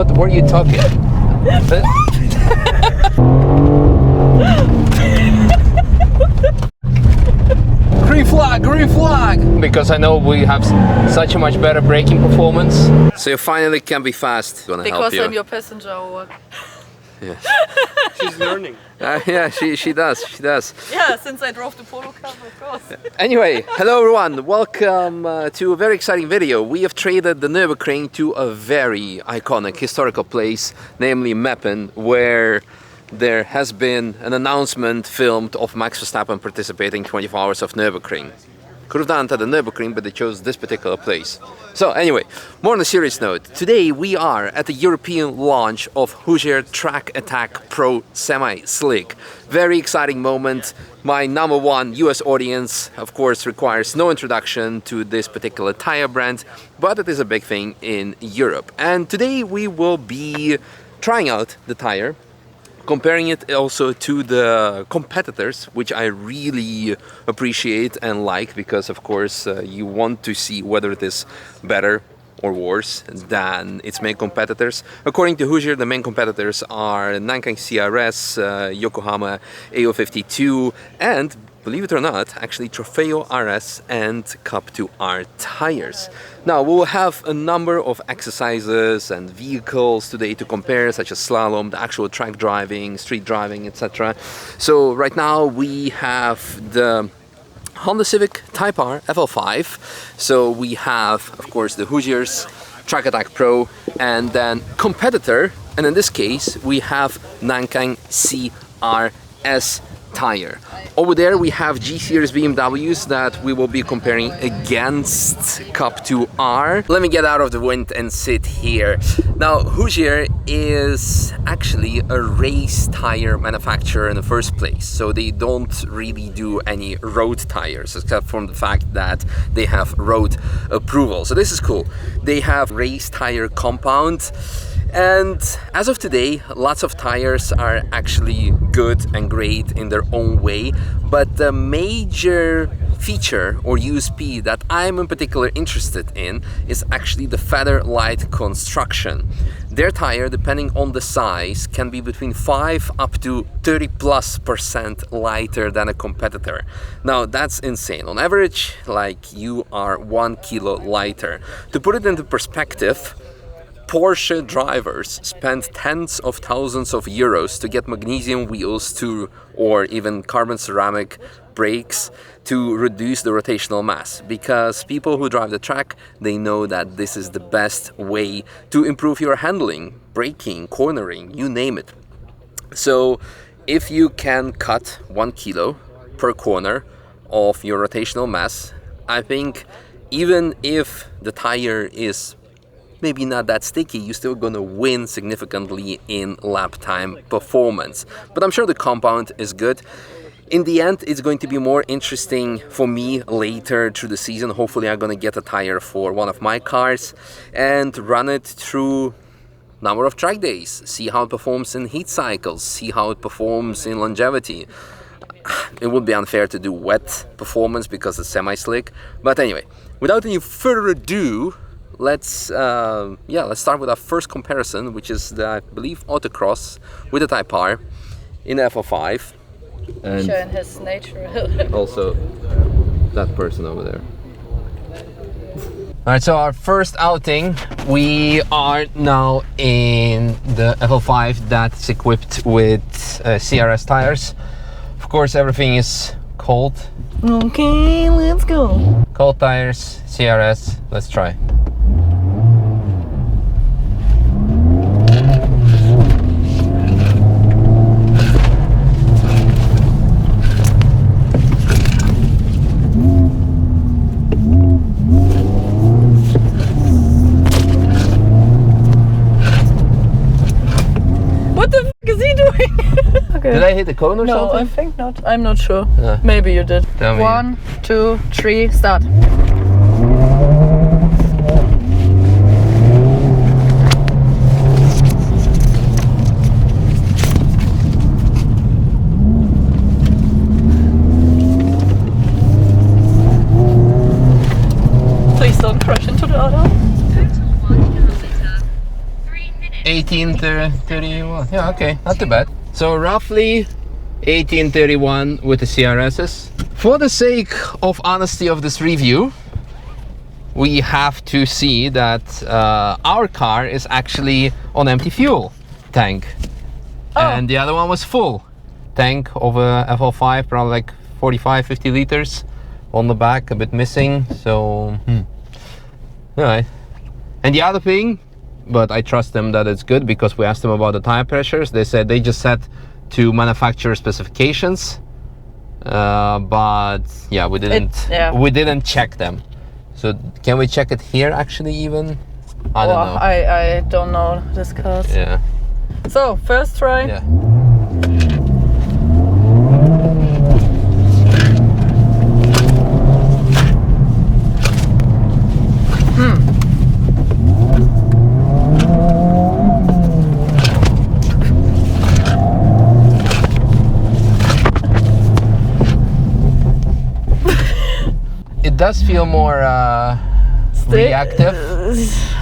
What were you talking? Green flag, green flag! Because I know we have such a much better braking performance. So you finally can be fast. Gonna help Because you. I'm your passenger or what? Yeah. She's learning. Yeah, she does. Yeah, since I drove the Polo Cup, of course. Anyway, hello everyone, welcome to a very exciting video. We have traded the Nürburgring to a very iconic historical place, namely Meppen, where there has been an announcement filmed of Max Verstappen participating 24 hours of Nürburgring. Could have done it at the Nürburgring, but they chose this particular place. So anyway, more on a serious note. Today we are at the European launch of Hoosier TrackAttack Pro Semi-Slick. Very exciting moment. My #1 US audience, of course, requires no introduction to this particular tire brand, but it is a big thing in Europe. And today we will be trying out the tire, comparing it also to the competitors, which I really appreciate and like, because of course you want to see whether it is better or worse than its main competitors. According to Hoosier, the main competitors are Nankang CR-S, Yokohama AO52, and believe it or not, actually Trofeo RS and Cup 2R tires. Now we'll have a number of exercises and vehicles today to compare, such as slalom, the actual track driving, street driving, etc. So right now we have the Honda Civic Type R FL5. So we have, of course, the Hoosier's TrackAttack Pro, and then competitor, and in this case we have Nankang CR-S tire. Over there we have G series BMWs that we will be comparing against Cup 2R. Let me get out of the wind and sit here. Now Hoosier is actually a race tire manufacturer in the first place, so they don't really do any road tires, except from the fact that they have road approval. So this is cool. They have race tire compound. And as of today, lots of tires are actually good and great in their own way, but the major feature or USP that I'm in particular interested in is actually the feather light construction. Their tire, depending on the size, can be between 5 up to 30+% lighter than a competitor. Now that's insane. On average, like, you are 1 kilo lighter. To put it into perspective, Porsche drivers spend tens of thousands of euros to get magnesium wheels to, or even carbon ceramic brakes to reduce the rotational mass, because people who drive the track, they know that this is the best way to improve your handling, braking, cornering, you name it. So if you can cut 1 kilo per corner of your rotational mass, I think even if the tire is maybe not that sticky, you're still gonna win significantly in lap time performance. But I'm sure the compound is good. In the end, it's going to be more interesting for me later through the season. Hopefully I'm gonna get a tire for one of my cars and run it through number of track days, see how it performs in heat cycles, see how it performs in longevity. It would be unfair to do wet performance because it's semi-slick. But anyway, without any further ado, let's start with our first comparison, which is the, I believe, autocross with the Type R in FL5. And Misha and his nature. also that person over there. Alright, so our first outing, we are now in the FL5 that's equipped with CR-S tires. Of course, everything is cold. Okay, let's go. Cold tires, CR-S, let's try. Okay. Did I hit the cone or No, something? I think not. I'm not sure. Yeah. Maybe you did. Tell me. 1, 2, 3, start. Please don't crash into the auto. 1831. Yeah, okay, not too bad. So roughly 1831 with the CR-Ss. For the sake of honesty of this review, we have to see that our car is actually on empty fuel tank. And the other one was full tank of a FL5, probably like 45-50 liters on the back, a bit missing. So alright. And the other thing, but I trust them that it's good, because we asked them about the tire pressures. They said they just set to manufacturer specifications, but yeah, we didn't check them. So can we check it here actually even? I don't know. I don't know this cars. Yeah. So first try. Yeah. It does feel more reactive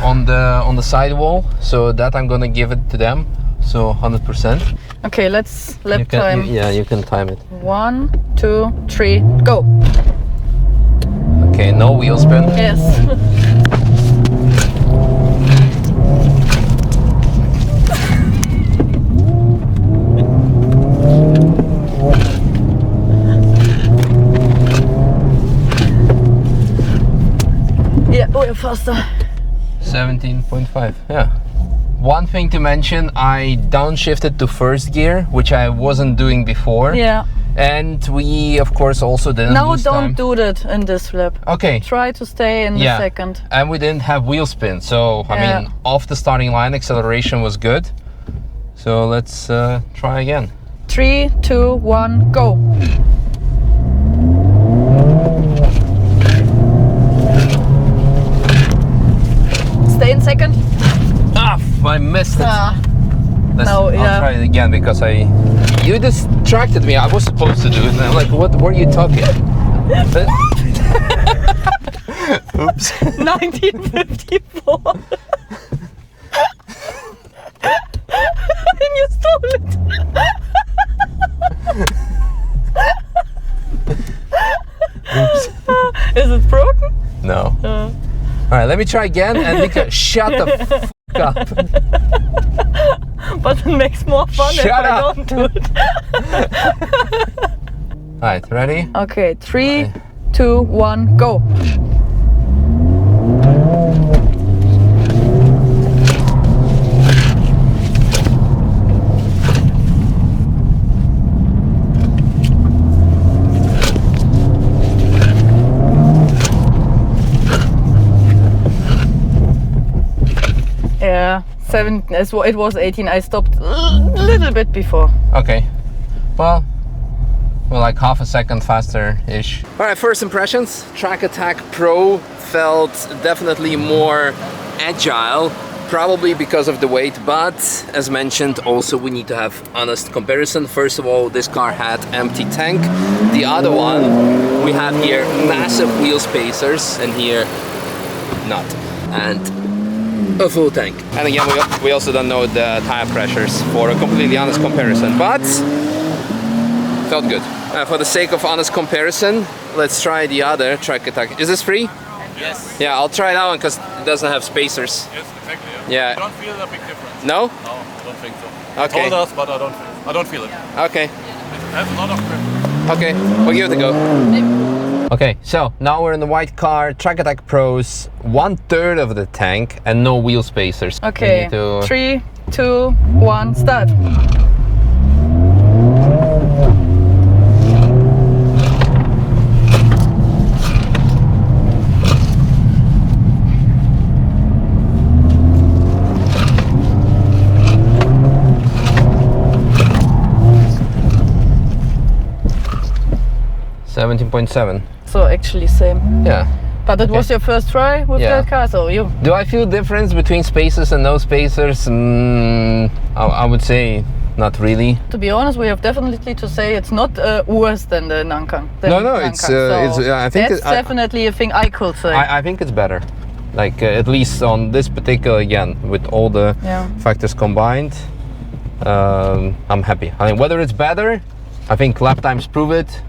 on the sidewall, so that I'm gonna give it to them. So 100%. Okay, let's lap time. Yeah, you can time it. 1, 2, 3, go. Okay, no wheel spin. Yes. Yeah, we're faster. 17.5, yeah. One thing to mention, I downshifted to first gear, which I wasn't doing before. Yeah. And we, of course, also didn't lose time. Now don't do that in this lap. Okay. Try to stay in the second. And we didn't have wheel spin, so I mean, off the starting line, acceleration was good. So let's try again. 3, 2, 1, go. Stay in second. Ah, I missed it. I'll yeah. try it again, because you distracted me. I was supposed to do it, and I'm like, what were you talking? Oops. 1954. And you stole it. Oops. Is it broken? No. All right, let me try again, and Mika, shut the f up. But it makes more fun if I don't do it. All right, ready? Okay, 3, 2, 1, go. Yeah, 7. It was 18. I stopped a little bit before. Okay. Well, we're like half a second faster-ish. All right, first impressions. TrackAttack Pro felt definitely more agile, probably because of the weight, but as mentioned, also we need to have honest comparison. First of all, this car had empty tank. The other one, we have here massive wheel spacers, and here not. And a full tank. And again, we also don't know the tire pressures for a completely honest comparison, but felt good. For the sake of honest comparison, let's try the other TrackAttack. Is this free? Yes. Yeah, I'll try that one because it doesn't have spacers. Yes, exactly. Yeah. I don't feel a big difference. No? No, I don't think so. Okay. It told us, but I don't feel it. Okay. It has a lot of grip. Okay, we'll give it a go. Okay, so now we're in the white car, TrackAttack Pro's 1/3 of the tank and no wheel spacers. Okay, 3, 2, 1, start. $17.7. So actually same. Yeah. But it was your first try with that car, so you... Do I feel difference between spacers and no spacers? I would say not really. To be honest, we have definitely to say it's not worse than the Nankang. No, it's I think that's definitely a thing I could say. I think it's better. Like at least on this particular, again, with all the factors combined, I'm happy. I mean, whether it's better, I think lap times prove it.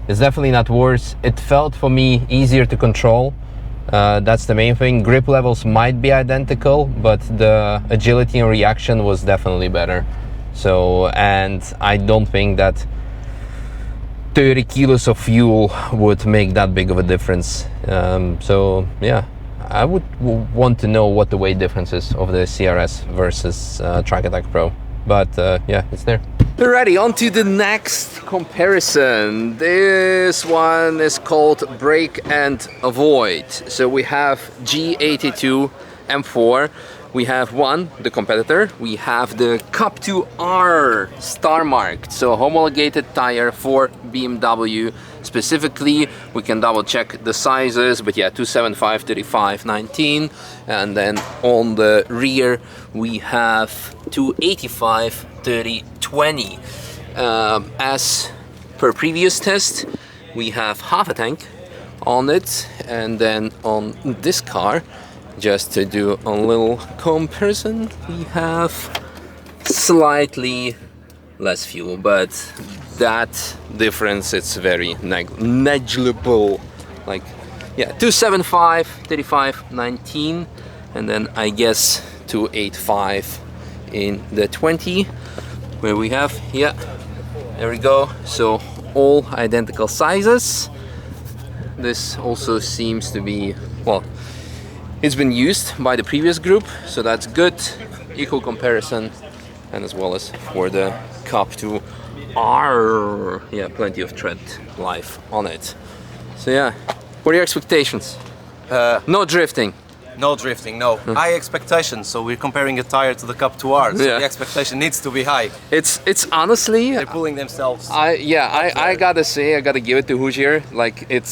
It's definitely not worse. It felt for me easier to control. That's the main thing. Grip levels might be identical, but the agility and reaction was definitely better. So, and I don't think that 30 kilos of fuel would make that big of a difference. So yeah, I would want to know what the weight difference is of the CR-S versus TrackAttack Pro. But yeah, it's there. Alrighty, on to the next comparison. This one is called Brake and Avoid. So we have G82 M4. We have the competitor. We have the Cup 2R star marked, so homologated tire for BMW. Specifically, we can double check the sizes, but yeah, 275, 35, 19. And then on the rear, we have 285, 30, 20. As per previous test, we have half a tank on it, and then on this car, just to do a little comparison, we have slightly less fuel, but that difference, it's very negligible. Like, yeah, 275, 35, 19, and then I guess 285 in the 20, where we have, yeah, there we go. So all identical sizes. This also seems to be, well, it's been used by the previous group, so that's good. Equal comparison, and as well as for the Cup 2R, yeah, plenty of tread life on it. So yeah, what are your expectations? No drifting. No drifting, no. High expectations, so we're comparing a tire to the Cup 2R, so Yeah. the expectation needs to be high. It's honestly, They're pulling themselves. I gotta say, I gotta give it to Hoosier. Like, it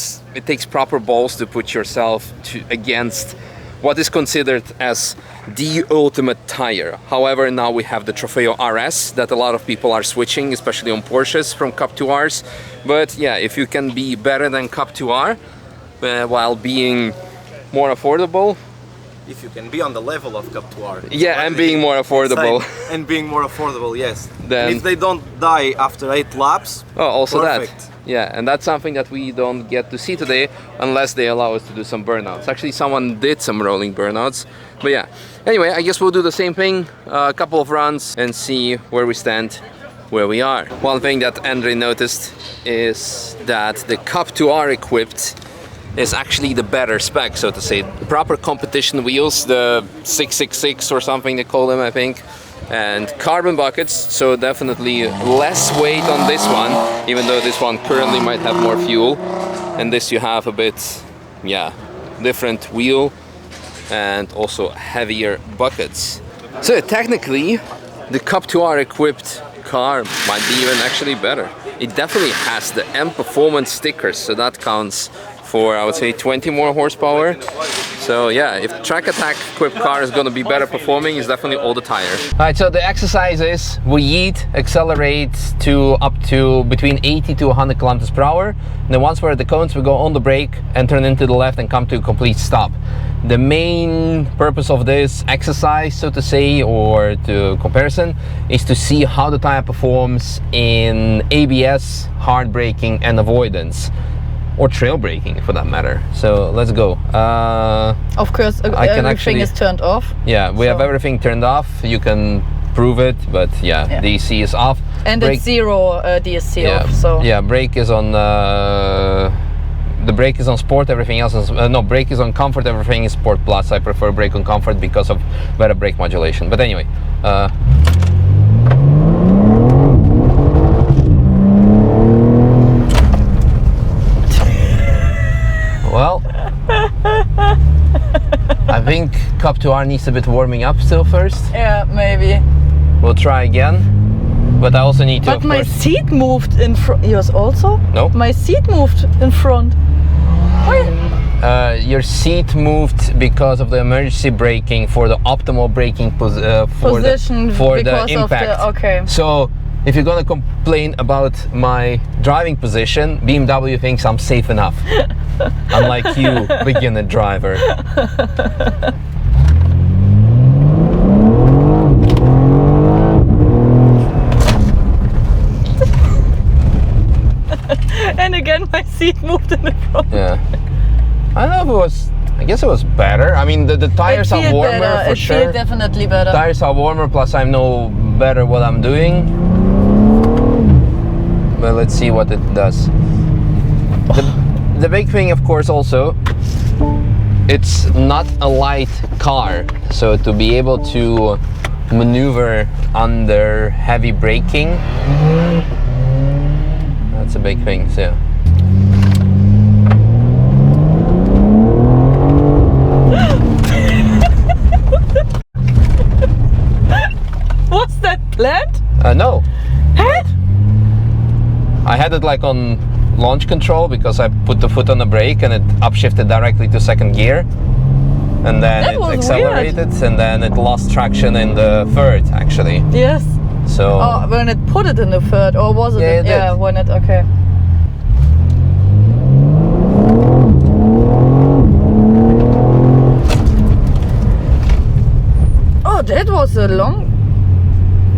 takes proper balls to put yourself against what is considered as the ultimate tire. However, now we have the Trofeo RS that a lot of people are switching, especially on Porsches, from Cup 2Rs. But yeah, if you can be better than Cup 2R while being more affordable, If you can be on the level of Cup 2R. yeah, and being more affordable, Insane. And being more affordable, yes. Then- And if they don't die after 8 laps, oh, also perfect. that. Yeah, and that's something that we don't get to see today unless they allow us to do some burnouts. Actually, someone did some rolling burnouts, but yeah. Anyway, I guess we'll do the same thing, a couple of runs, and see where we stand, where we are. One thing that Andre noticed is that the Cup 2R equipped is actually the better spec, so to say. Proper competition wheels, the 666 or something they call them, I think. And carbon buckets, so definitely less weight on this one, even though this one currently might have more fuel. And this you have a bit, yeah, different wheel and also heavier buckets. So technically, the Cup 2R equipped car might be even actually better. It definitely has the M Performance stickers, so that counts for, I would say, 20 more horsepower. So yeah, if the TrackAttack equipped car is going to be better performing, it's definitely all the tire. Alright, so the exercise is we yeet, accelerate to up to between 80 to 100 kilometers per hour. And then once we're at the cones, we go on the brake and turn into the left and come to a complete stop. The main purpose of this exercise, so to say, or to comparison, is to see how the tire performs in ABS, hard braking and avoidance. Or trail braking for that matter. So let's go. Of course, everything is turned off. Yeah, we have everything turned off. You can prove it, but yeah, the ECE is off. And brake, it's zero DSC off. So yeah, brake is on. The brake is on sport. Everything else is no. Brake is on comfort. Everything is sport plus. I prefer brake on comfort because of better brake modulation. But anyway. Well, I think Cup 2R needs a bit warming up still first. yeah, maybe. We'll try again, but I also need to. But my seat moved in front. Yours also? No. My seat moved in front. Why? Your seat moved because of the emergency braking for the optimal braking position for Position the because of impact. the- okay. So if you're gonna complain about my driving position, BMW thinks I'm safe enough. Unlike you, beginner driver. And again, my seat moved in the front. Yeah. I don't know if it was, I guess it was better. I mean, the tires are warmer better. for It sure. feels definitely better. Tires are warmer, plus I know better what I'm doing. But let's see what it does. The big thing, of course, also, it's not a light car. So to be able to maneuver under heavy braking, that's a big thing, so. Was that planned? No. Huh? I had it like on launch control because I put the foot on the brake and it upshifted directly to second gear. And then That it was accelerated and then it lost traction in the third actually. Yes. So Oh, when it put it in the third, or was it? Yeah, it yeah, did. when it, okay. Oh, that was a long.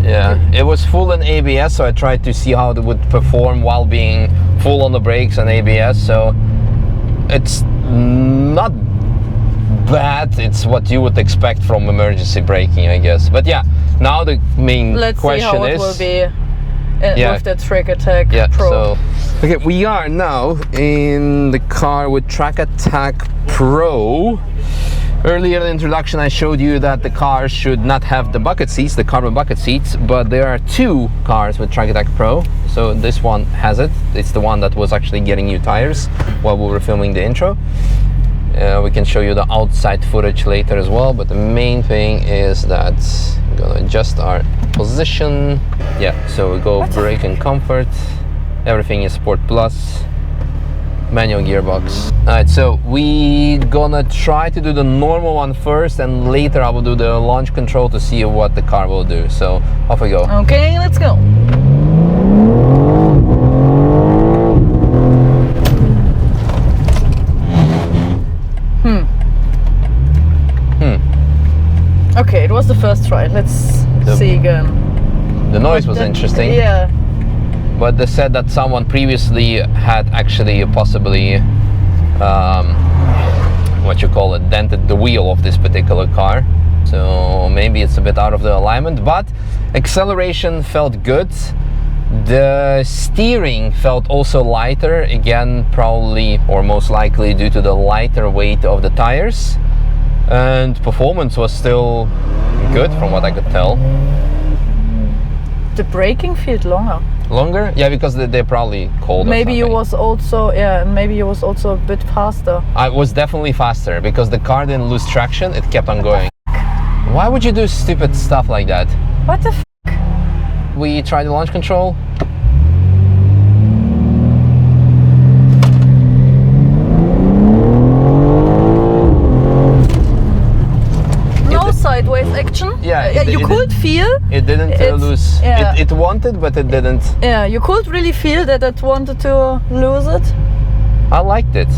yeah, it was full in ABS, so I tried to see how it would perform while being full on the brakes and ABS. So it's not bad. It's what you would expect from emergency braking, I guess. But yeah, now the main Let's see question how it is. will be Yeah. with the TrackAttack Yeah, Pro. so okay, we are now in the car with TrackAttack Pro. Earlier in the introduction I showed you that the cars should not have the bucket seats, the carbon bucket seats, but there are two cars with TrackAttack Pro. So this one has it. It's the one that was actually getting new tires while we were filming the intro. We can show you the outside footage later as well, but the main thing is that I'm gonna adjust our position. Yeah, so we go brake and comfort. Everything is Sport Plus. Manual gearbox. Alright, so we gonna try to do the normal one first, and later I will do the launch control to see what the car will do. So off we go. Okay, let's go. Okay, it was the first try. Let's see again. The noise was interesting. Yeah. But they said that someone previously had actually possibly what you call it, dented the wheel of this particular car. So maybe it's a bit out of the alignment, but acceleration felt good. The steering felt also lighter, again probably or most likely due to the lighter weight of the tires. And performance was still good from what I could tell. The braking felt longer. Longer? Yeah, because they're probably cold. Maybe you was also, yeah, and maybe you was also a bit faster. I was definitely faster because the car didn't lose traction, it kept on going. Why would you do stupid stuff like that? What the f? We tried the launch control. No sideways action. Yeah, You could feel. It didn't It's- lose. yeah. It wanted, but it didn't. Yeah, you could really feel that it wanted to lose it. I liked it.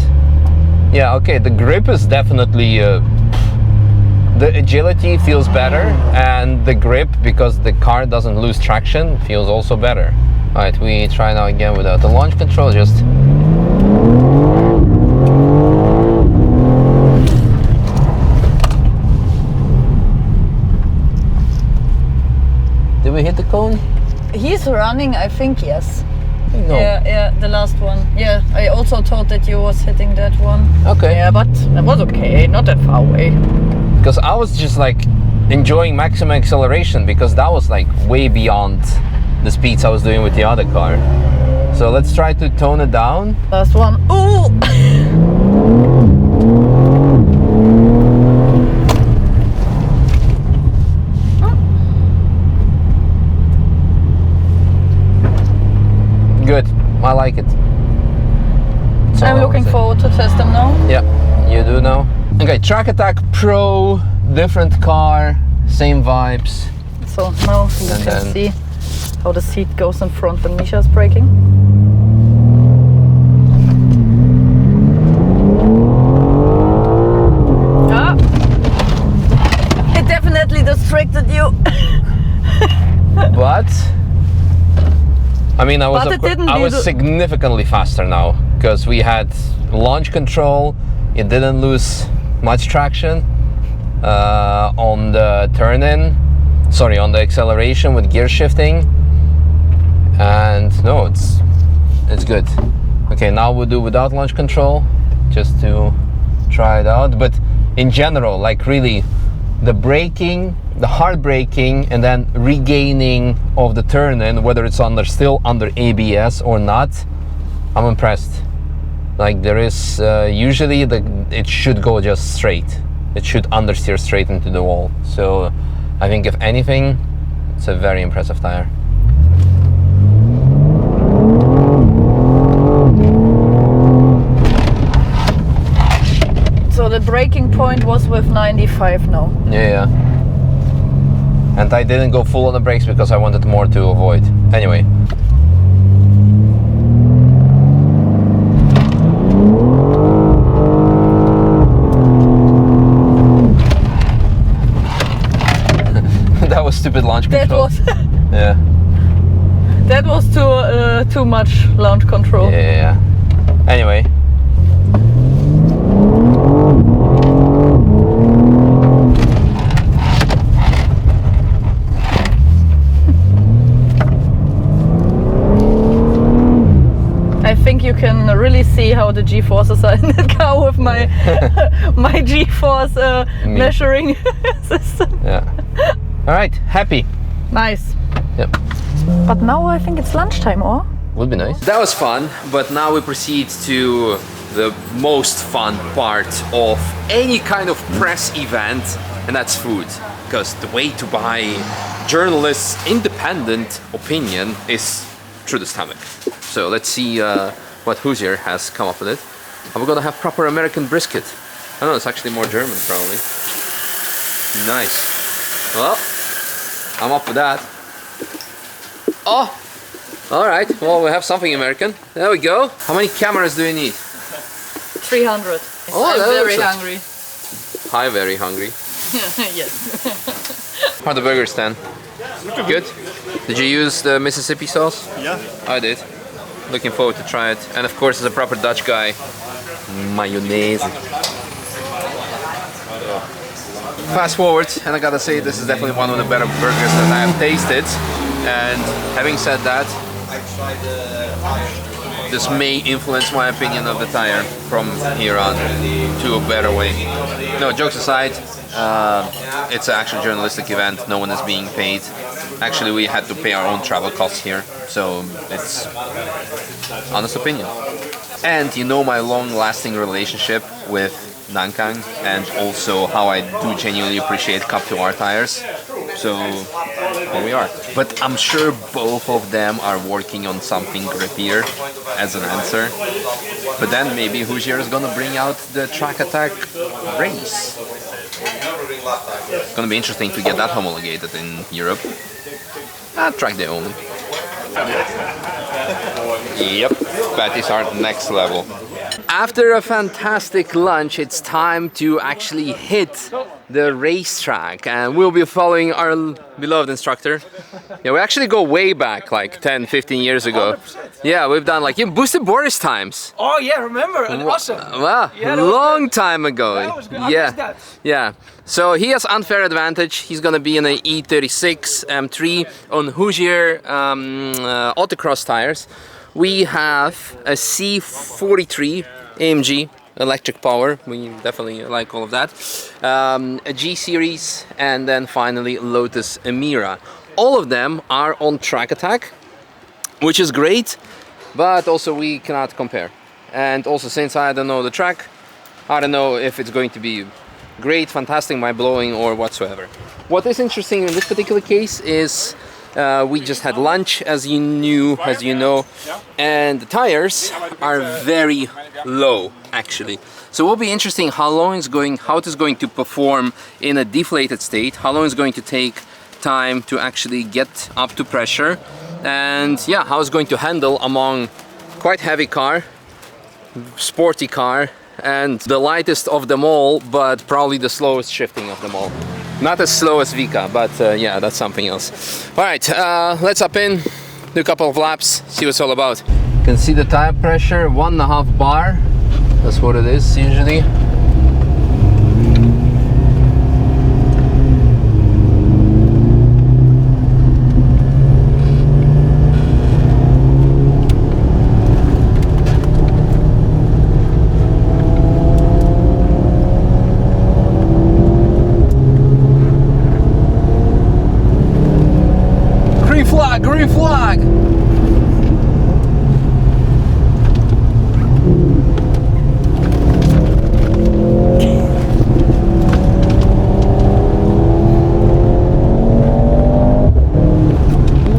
Yeah, okay, the grip is definitely... the agility feels better, and the grip, because the car doesn't lose traction, feels also better. Alright, we try now again without the launch control, just... Did we hit the cone? He's running, I think, yes. No. Yeah, the last one. Yeah, I also thought that you was hitting that one. Okay. Yeah, but it was okay, not that far away. Because I was just like enjoying maximum acceleration, because that was like way beyond the speeds I was doing with the other car. So let's try to tone it down. Last one. Ooh! Good, I like it. So I'm looking forward to test them now. Yeah, you do now. Okay, TrackAttack Pro, different car, same vibes. So now you And can then see how the seat goes in front when Misha's braking. Ah! It definitely distracted you. But I mean, I was significantly faster now because we had launch control. It didn't lose much traction on the turn-in. Sorry, on the acceleration with gear shifting. And no, it's good. Okay, now we'll do without launch control just to try it out. But in general, like really, the braking, the hard braking, and then regaining of the turn-in, whether it's still under ABS or not, I'm impressed. Like there is usually it should go just straight. It should understeer straight into the wall. So I think if anything, it's a very impressive tire. So the braking point was with 95 now. Yeah. And I didn't go full on the brakes because I wanted more to avoid. Anyway. That was stupid launch control. Yeah. That was too much launch control. Yeah. Anyway. I think you can really see how the G-forces are in the car with my my G-force measuring system. Yeah. All right, happy. Nice. Yep. But now I think it's lunchtime, or? Would be nice. That was fun, but now we proceed to the most fun part of any kind of press event, and that's food. Because the way to buy journalists' independent opinion is through the stomach. So let's see what Hoosier has come up with it. And we're gonna have proper American brisket. I don't know, it's actually more German probably. Nice. Well, I'm up with that. Oh, all right. Well, we have something American. There we go. How many cameras do you need? 300. Oh, I'm that very looks hungry. Hi, very hungry. Yes. How are the burgers then? Good? Did you use the Mississippi sauce? Yeah. I did. Looking forward to try it. And of course, as a proper Dutch guy, mayonnaise. Fast forward, and I gotta say, this is definitely one of the better burgers that I have tasted. And having said that, this may influence my opinion of the tire from here on to a better way. No, jokes aside, it's an actual journalistic event. No one is being paid. Actually, we had to pay our own travel costs here, so it's honest opinion. And you know my long-lasting relationship with Nankang, and also how I do genuinely appreciate Cup 2R tires. So here we are. But I'm sure both of them are working on something grippier as an answer. But then maybe Hoosier is gonna bring out the TrackAttack race. It's gonna be interesting to get that homologated in Europe. Track day only. Yep, patties are next level. After a fantastic lunch, it's time to actually hit the racetrack, and we'll be following our beloved instructor. Yeah, we actually go way back, like 10-15 years ago. 100%. Yeah, we've done like even boosted Boris times. Oh yeah, remember? And awesome. Well, Yeah, long time ago. That was good. I Yeah, missed that. yeah. So he has unfair advantage. He's gonna be in an E36 M3 on Hoosier autocross tires. We have a C43 AMG electric power. We definitely like all of that. A G series, and then finally Lotus Emira. All of them are on TrackAttack, which is great, but also we cannot compare. And also, since I don't know the track, I don't know if it's going to be great, fantastic, mind-blowing, or whatsoever. What is interesting in this particular case is we just had lunch, as you know, and the tires are very low, actually. So it will be interesting how it is going to perform in a deflated state, how long it's going to take time to actually get up to pressure, and yeah, how it's going to handle among quite heavy car, sporty car, and the lightest of them all, but probably the slowest shifting of them all. Not as slow as Vika, but yeah, that's something else. All right, let's up in, do a couple of laps, see what it's all about. You can see the tire pressure, 1.5 bar. That's what it is usually. Green flag!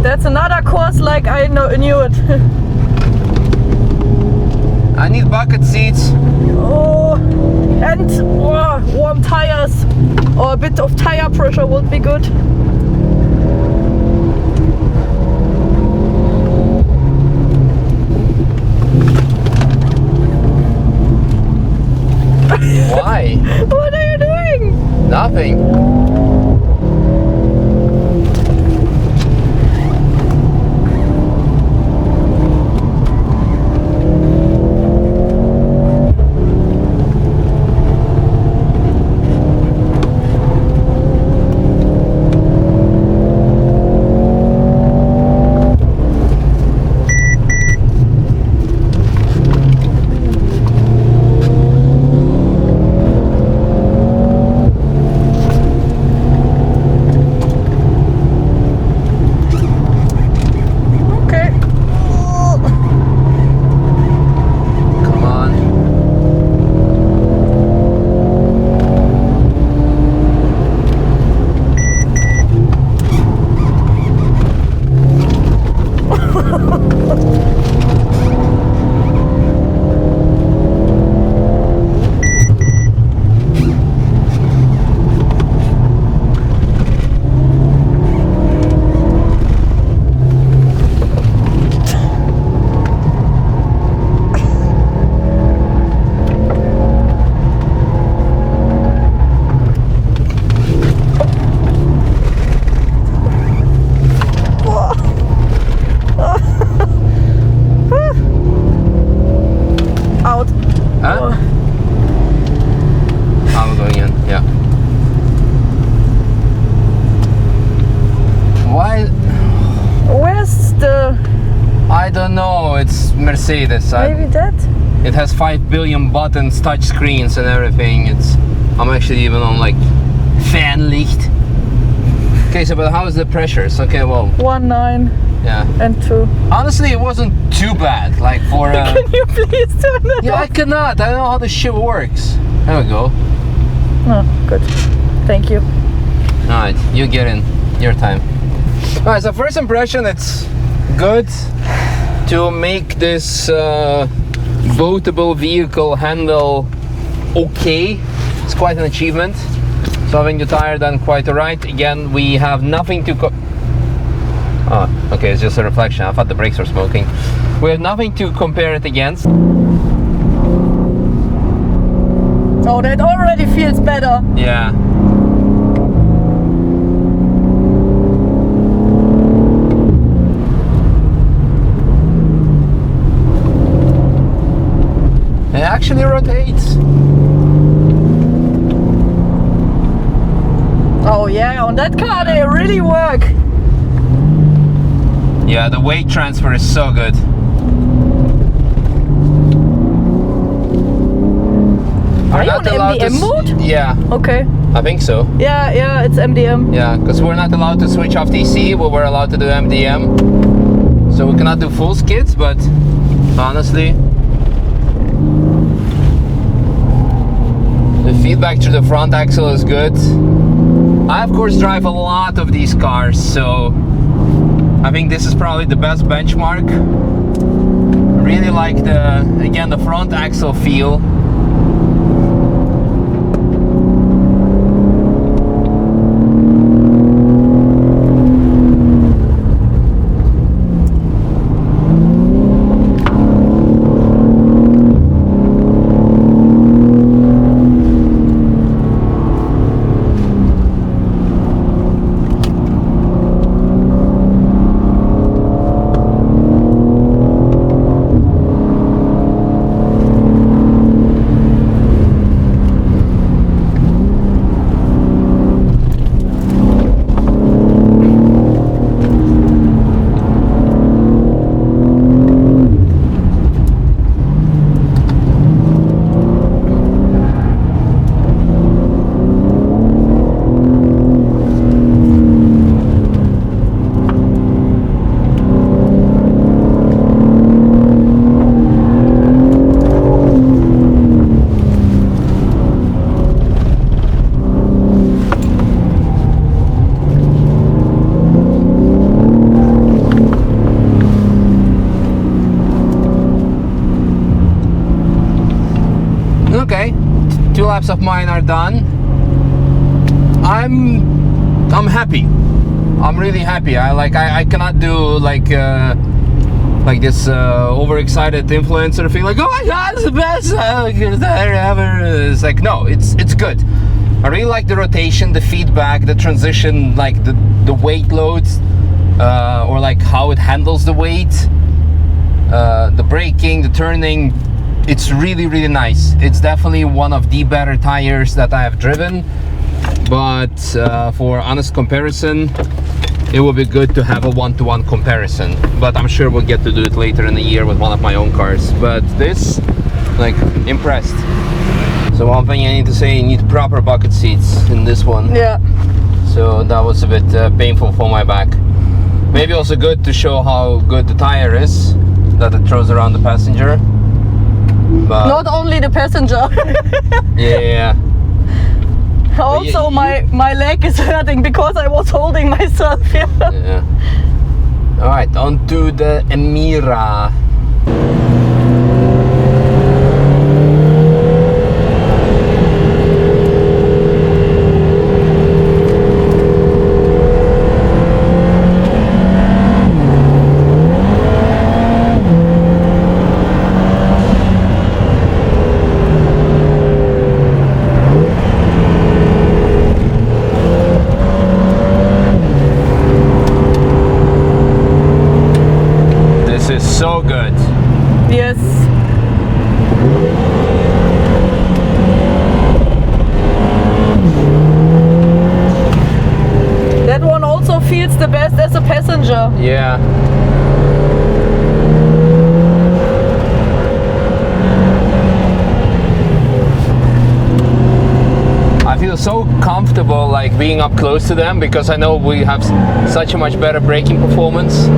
That's another course like I knew it. I need bucket seats. Oh, and warm tires or a bit of tire pressure would be good. Why? What are you doing? Nothing. Mercedes. Maybe that? It has 5 billion buttons, touch screens and everything. I'm actually even on like fan licht. Okay, so but how is the pressures? Okay, well 1.9. Yeah. And 2. Honestly, it wasn't too bad. Like for Can you please turn it Yeah, off? I cannot. I don't know how this shit works. There we go. Oh, good. Thank you. Alright, you get in. Your time. Alright, so first impression, it's good to make this boatable vehicle handle okay. It's quite an achievement. So having the tire done quite alright. Again, we have nothing to oh, okay, it's just a reflection. I thought the brakes were smoking. We have nothing to compare it against. Oh, that already feels better. Yeah. It actually rotates. Oh yeah, on that car they really work. Yeah, the weight transfer is so good. Are you on MDM mode? Yeah. Okay. I think so. Yeah, it's MDM. Yeah, because we're not allowed to switch off ECE, but we're allowed to do MDM. So we cannot do full skids, but honestly, the feedback through the front axle is good. I of course drive a lot of these cars, so I think this is probably the best benchmark. Really like the front axle feel. laps of mine are done. I'm happy. I'm really happy. I cannot do like this overexcited influencer thing, like, oh my god, it's the best tire ever. It's like, no, it's good. I really like the rotation, the feedback, the transition, like the weight loads, or like how it handles the weight, the braking, the turning. It's really, really nice. It's definitely one of the better tires that I have driven, but for honest comparison, it will be good to have a one-to-one comparison. But I'm sure we'll get to do it later in the year with one of my own cars. But this, like, impressed. So one thing I need to say, you need proper bucket seats in this one. Yeah. So that was a bit painful for my back. Maybe also good to show how good the tire is that it throws around the passenger. But Not only the passenger. yeah. Also, my leg is hurting because I was holding myself here. Yeah. All right, on to the Emira. So good. Yes. That one also feels the best as a passenger. Yeah. I feel so comfortable like being up close to them because I know we have such a much better braking performance.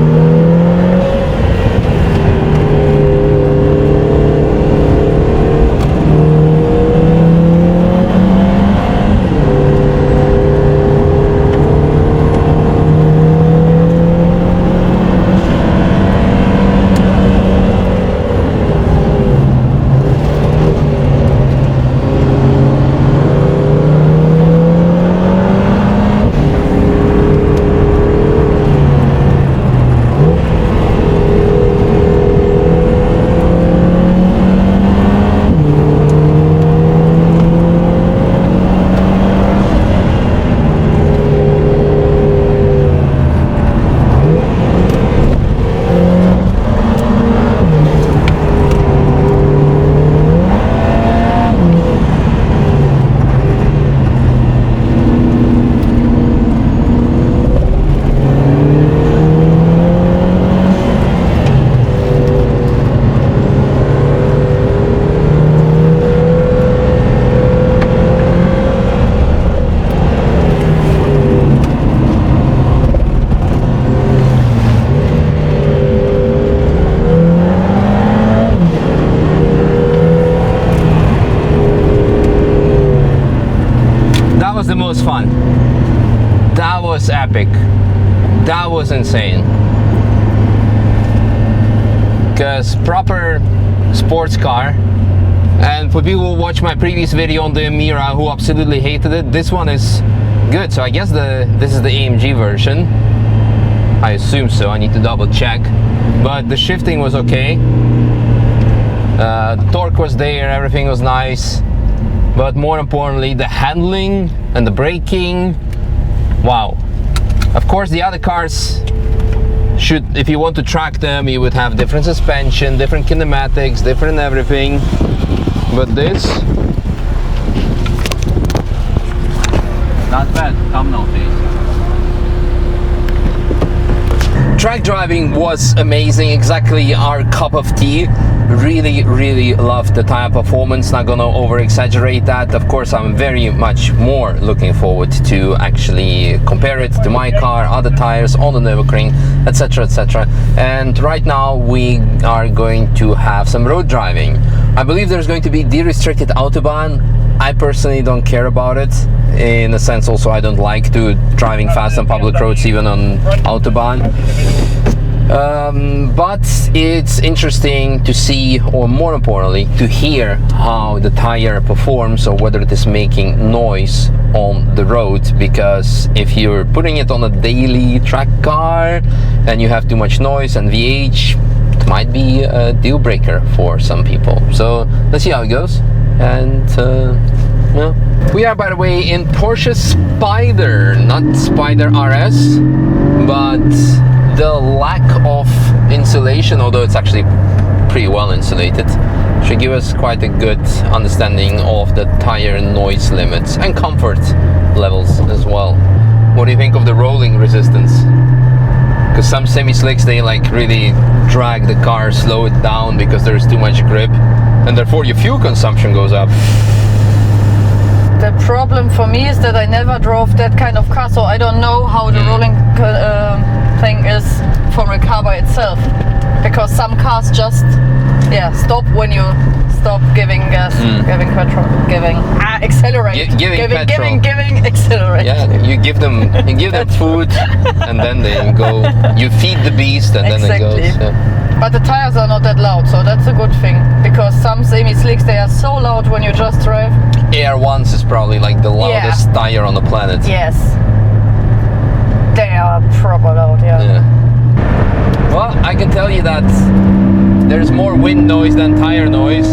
The most fun. That was epic. That was insane. Because proper sports car, and for people who watch my previous video on the Emira who absolutely hated it, this one is good. So I guess this is the AMG version. I assume so. I need to double check. But the shifting was okay. The torque was there. Everything was nice. But more importantly, the handling and the braking, wow. Of course, the other cars should, if you want to track them, you would have different suspension, different kinematics, different everything. But this, not bad. Come now, please. Track driving was amazing, exactly our cup of tea. Really loved the tire performance, not gonna over exaggerate that. Of course, I'm very much more looking forward to actually compare it to my car, other tires on the Nürburgring, etc. And right now we are going to have some road driving. I believe there's going to be de-restricted Autobahn. I personally don't care about it, in a sense also I don't like to driving fast on public roads, even on Autobahn. But it's interesting to see, or more importantly, to hear how the tire performs or whether it is making noise on the road, because if you're putting it on a daily track car and you have too much noise and VH, it might be a deal breaker for some people. So let's see how it goes. And yeah. We are, by the way, in Porsche Spider, not Spider RS, but the lack of insulation, although it's actually pretty well insulated, should give us quite a good understanding of the tire noise limits and comfort levels as well. What do you think of the rolling resistance? Because some semi-slicks, they like really drag the car, slow it down because there's too much grip, and therefore your fuel consumption goes up. The problem for me is that I never drove that kind of car, so I don't know how the rolling thing is from a car by itself. Because some cars just stop when you stop giving gas, giving petrol, accelerate, giving accelerate. Yeah, you give them food, and then they go. You feed the beast, and then it goes. Yeah. But the tires are not that loud, so that's a good thing. Because some semi-slicks, they are so loud when you just drive. AR1s is probably like the loudest tire on the planet. Yes. They are proper loud, yeah. Well, I can tell you that there's more wind noise than tire noise.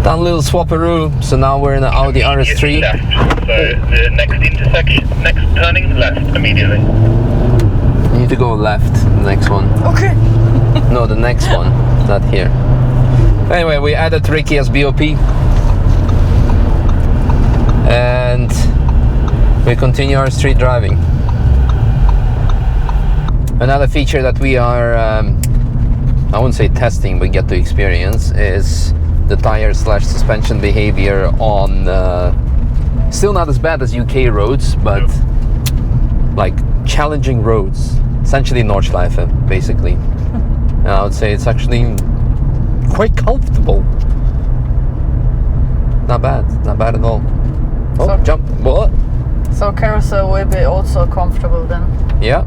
Done a little swapperoo, so now we're in the Audi RS3. Left. So the next intersection, next turning left immediately. You need to go left, the next one. Okay. No, the next one, not here. Anyway, we added Ricky as BOP. And we continue our street driving. Another feature that we are, I wouldn't say testing, but get to experience is the tire/suspension behavior on still not as bad as UK roads, but like challenging roads, essentially Nordschleife, basically. And I would say it's actually quite comfortable. Not bad at all. Oh, So- jump! What? So carousel will be also comfortable then. Yeah.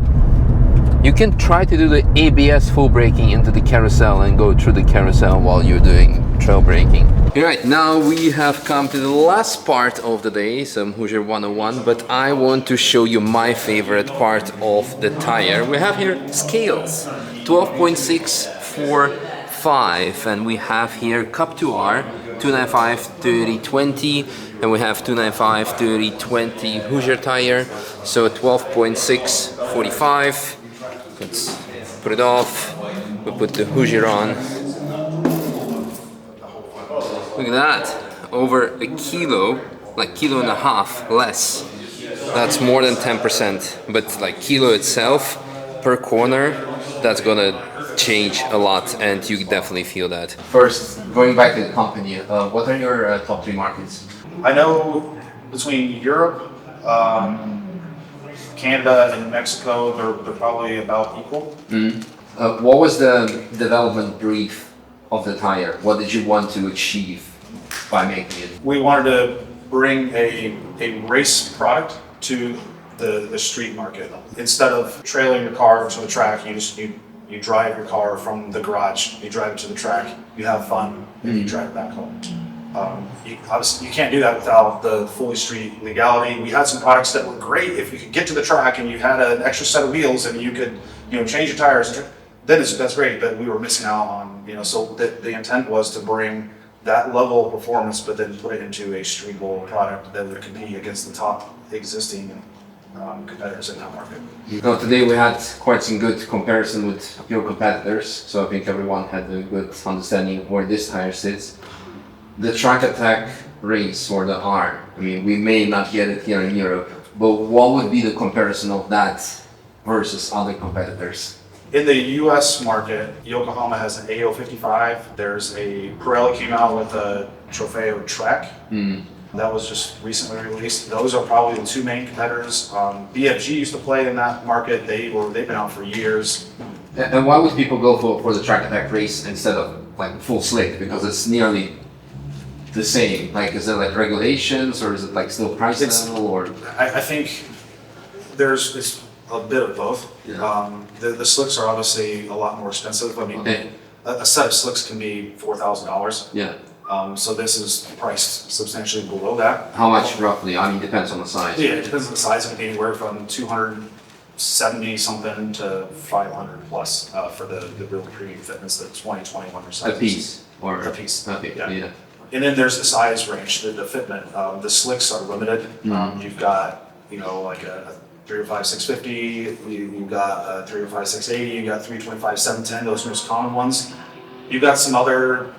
You can try to do the ABS full braking into the carousel and go through the carousel while you're doing trail braking. Alright, now we have come to the last part of the day, some Hoosier 101, but I want to show you my favorite part of the tire. We have here scales, 12.645, and we have here Cup 2R, 295 30 20, and we have 295 30 20 Hoosier tire, so 12.6 45. Let's put it off. We put the Hoosier on. Look at that, over a kilo, like kilo and a half less. That's more than 10%, but like kilo itself per corner, that's gonna change a lot, and you definitely feel that. First, going back to the company, what are your top 3 markets? I know between Europe, Canada, and Mexico, they're probably about equal. What was the development brief of the tire? What did you want to achieve by making it? We wanted to bring a race product to the street market. Instead of trailing your car to the track, you drive your car from the garage, you drive it to the track, you have fun, and you drive it back home. Obviously, you can't do that without the fully street legality. We had some products that were great if you could get to the track and you had an extra set of wheels and you could, change your tires. Then that's great, but we were missing out on, so the intent was to bring that level of performance, but then put it into a streetable product that would compete against the top existing competitors in that market. Now, today we had quite some good comparison with your competitors, so I think everyone had a good understanding of where this tire sits. The TrackAttack race, or the R, I mean, we may not get it here in Europe, but what would be the comparison of that versus other competitors? In the US market, Yokohama has an AO55. There's a Pirelli came out with a Trofeo Track. That was just recently released. Those are probably the 2 main competitors. BFG used to play in that market. They've been out for years. And why would people go for the TrackAttack race instead of like full slick? Because it's nearly the same. Like, is there like regulations, or is it like still price level, or? I think It's a bit of both. The slicks are obviously a lot more expensive. I mean, a set of slicks can be $4,000. Yeah. So this is priced substantially below that. How much roughly? I mean, depends on the size. Yeah, it depends on the size. It can be anywhere from 270 something to 500 plus for the really premium fitness, the 2021 or A piece? Or A piece. Okay, yeah. And then there's the size range, the fitment. The slicks are limited. You've got, like a 305 650, you've got a 305 680, you've got 325 710, those are most common ones. You've got some other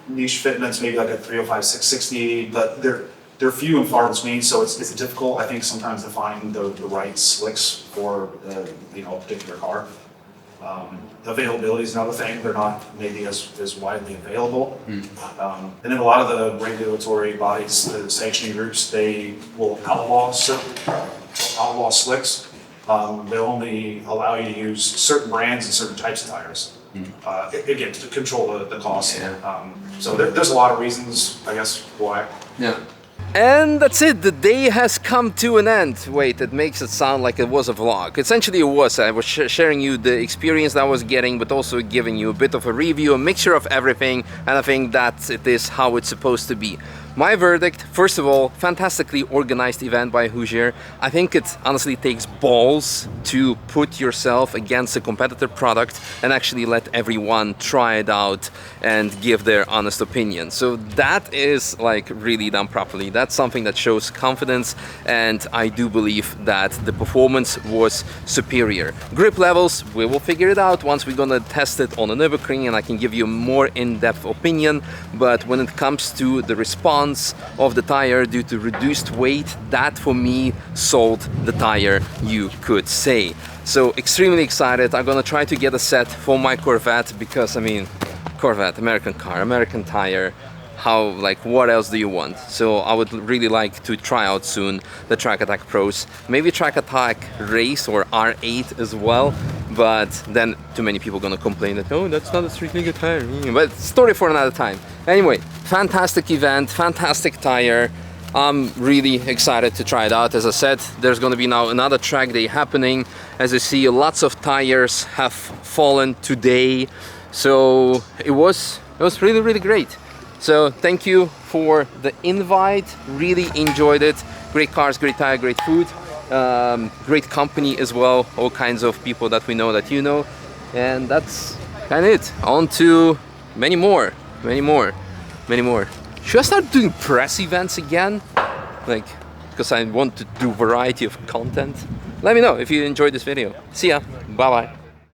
niche fitments, maybe like a 305 660, but they're few and far between, so it's difficult, I think, sometimes to find the right slicks for a particular car. Availability is another thing. They're not maybe as widely available. And then a lot of the regulatory bodies, the sanctioning groups, they will outlaw slicks. They'll only allow you to use certain brands and certain types of tires. Again, to control the cost. So there's a lot of reasons, I guess, why. Yeah. And that's it, the day has come to an end. Wait, it makes it sound like it was a vlog. Essentially it was. I was sharing you the experience that I was getting, but also giving you a bit of a review, a mixture of everything, and I think that it is how it's supposed to be. My verdict, first of all, fantastically organized event by Hoosier. I think it honestly takes balls to put yourself against a competitor product and actually let everyone try it out and give their honest opinion. So that is like really done properly. That's something that shows confidence, and I do believe that the performance was superior. Grip levels, we will figure it out once we're gonna test it on a Nürburgring and I can give you a more in-depth opinion. But when it comes to the response of the tire due to reduced weight, that for me sold the tire, you could say. So extremely excited. I'm gonna try to get a set for my Corvette because, I mean, Corvette, American car, American tire. What else do you want? So I would really like to try out soon the TrackAttack Pros, maybe TrackAttack Race or R8 as well, but then too many people gonna complain that, oh, that's not a street legal tire, but story for another time. Anyway, fantastic event, fantastic tire. I'm really excited to try it out. As I said, there's gonna be now another track day happening. As you see, lots of tires have fallen today, so it was really, really great. So thank you for the invite, really enjoyed it. Great cars, great tire, great food, great company as well, all kinds of people that we know that you know. And that's kind of it. On to many more. Should I start doing press events again? Because I want to do variety of content. Let me know if you enjoyed this video. See ya, bye bye.